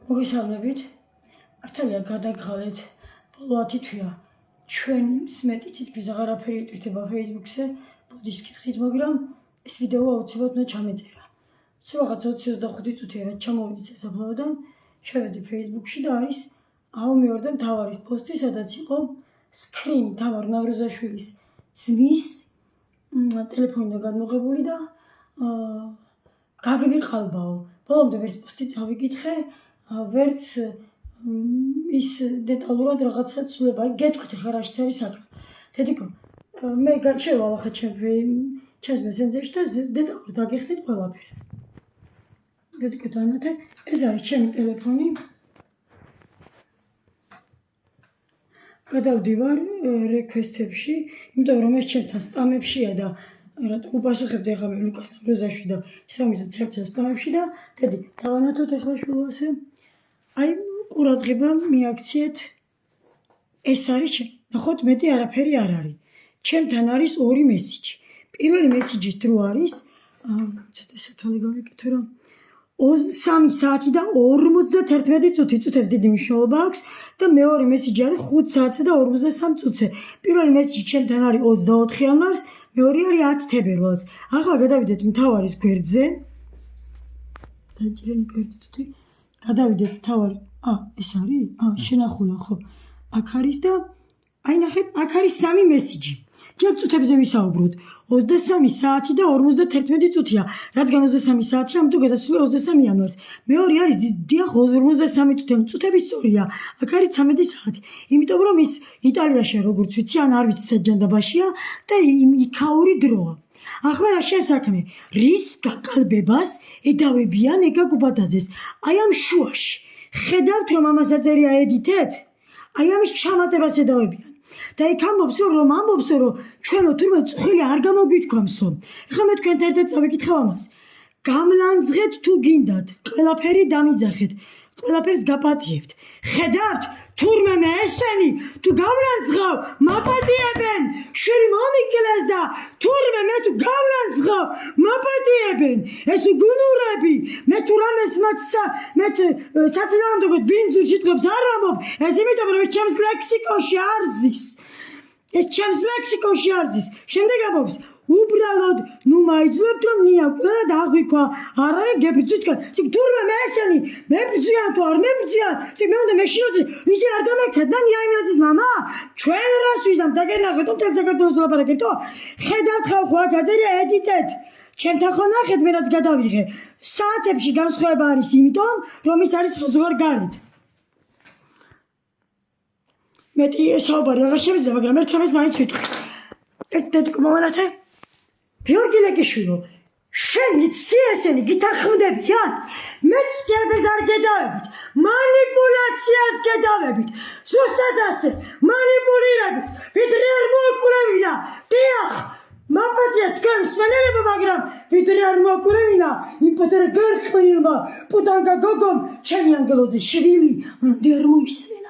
მოგესალმებით. მართალია გადაგღალეთ ბოლო 10 თვეა ჩვენ სმეტი თითქმის აღარაფერი ეტვირთება Facebook-ზე, ბოდის კითხით, მაგრამ ეს ვიდეო აუცილებლად უნდა ჩამეწერა. სულ რაღაც 20-25 წუთია რაც ჩამოვიდი სასაფლაოდან, შევედი Facebook-ში და არის ავმეორდა მთავარის პოსტი, სადაც იყო სკრინი თამარ ნავროზაშვილის ძმის ტელეფონიდან გადმოღებული და გაგმიყალბაო. ბოლომდე ვერც პოსტი წავიკითხე, ვერც ის დეტალურად რაღაცა ცვლება. გეტყვით ახლა რა არის საქმე. დედიკო, მე შევალ ახლა ჩემს მესენჯერში და დეტალურად აგიხსნით ყველაფერს. დედიკო დანათე, ეს არის ჩემი ტელეფონი. გადავდივარ რეკვესტებში, იმიტომ რომ ეს ჩემთან სპამებშია და რატო უპასუხებდი ახლა მე ლუკას ნავროზაშვილი და ისრამიზად ცერცია სპამებში და დედი, დავანათოთ ახლა შულასე. აი, ყურადღება მიაქციეთ. ეს არის ნახოთ მეტი არაფერი არ არის. ჩემთან არის ორი მესიჯი. პირველი მესიჯის დრო არის, ცოტა სათვალე გავიკეთე რომ 3 საათი და 51 წუთი, წუთებს დიდი მნიშვნელობა აქვს და მეორე მესიჯი არის 5 საათზე და 53 წუთზე. პირველი მესიჯი ჩემთან არის 24 იანვარს, მეორე არის 10 თებერვალს. ახლა გადავიდეთ მთავარის გვერდზე. დაიჭირენი გვერდზე. გადავიდეთ მთავარი. ეს არის? შენახულა ხო? აქ არის და აი ნახეთ, აქ არის 3 მესიჯი. ჯერ წუთებზე ვისაუბროთ. 23 საათი და 51 წუთია. რადგან 23 საათია, ამიტომ გადასული 23 იანვარს. მეორე არის დიახ 53 წუთი, წუთები სწორია. აქ არის 13 საათი. იმიტომ რომ ის იტალიაშია, როგორც ვიცი, ან არ ვიცი საჯანდაბაშია და იქაური დროა. ახლა რა შესაქმე? რის გაკალბებას ედავებიან ეგა გუბადაძეს? აი ამ შუაში. ხედავთ რომ ამას აწერია ედითეთ? აი ამის ჩამატებას ედავებიან. და იქ ამბობს რომ ჩვენო თურმე წხვილი არ გამოგვითქვამსო. ეხლა მე თქვენთან ერთად წავიკითხავ ამას. გამლანძღეთ თუ გინდათ, ყველაფერი დამიძახეთ, ყველაფერს გაპატიებთ. ხედავთ თურმე მე ესენი თუ გამლანძღავ, მაპატიებენ. შვილი მომიკლეს და თურმე მე თუ გამლანძღავ, მაპატიებენ. ეს გუნურები, მე თუ რამეს მე საწინააღმდეგოდ ბინძურ სიტყვებს არ ამბობ, ეს იმიტომ რომ ეს ჩემს ლექსიკონში არ ზის. ეს ჩემს ლექსიკონში არ ზის. შემდეგ ამბობს, უბრალოდ ნუ მაიძულებთ რომ ნია ყველა დააღვიქვა. არა გებძვით. თურმე მე ესენი, მე ბძიან თუ არ მებძიან. მე უნდა მეშინოთი, ისე არ დამეკეთ და ნია იმრაძის მამა. ჩვენ რას ვიზამ დაგენახეთ თელ საქართველოს ლაპარაკებთო. ხედავთ ხალხო აქ აწერია ედიტეთ. ჩემთან ხო ნახეთ მე რაც გადავიღე. საათებში განსხვავება არის იმიტომ, რომ ის არის ზღვარ გარეთ. მეტი საუბარი აღარ შემიძლია, მაგრამ ერთ რამეს მაინც ვიტყვი. დედიკო მომანათე? გიორგი ლეკიშვილო, შენი ციესენი გითანხმდებიან? მეც გერბეს არ გედავებით, მანიპულაციას გედავებით, ზუსტად ასე, მანიპულირებით, ვიდრე არ მოუკვირევინა, დიახ, მაპატია თქვენ მსმენელებო, მაგრამ ვიდრე არ მოუკვირევინა, იმ პატარა გარყმენილმა პუტანგა გოგომ, ჩემი ანგელოზის შვილი, მანამდე არ მოისმენა.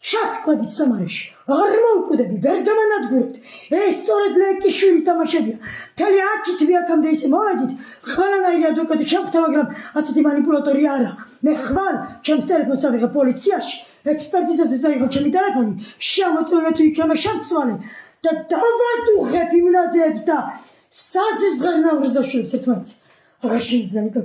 შაქკვებით სამარეში, არ მოვკვდები, ვერ გამანადგურებთ. ეს სწორედ ლეკიშვილის თამაშებია. მთელი 10 თვე აქამდე ისე მოვედით, ყველანაირი ადვოკატი შემხვდა, მაგრამ ასეთი მანიპულატორი არა. მე ხვალ ჩემს ტელეფონს ავიღე პოლიციაში, ექსპერტიზაზე წაიღო ჩემი ტელეფონი, შემოწმება თუ იქნება შავცვალე და დავადუხებ იმ ლადეებს და საზიზღარ ნავროზაშვილებს ერთმანეთს. აღარ შეიძლება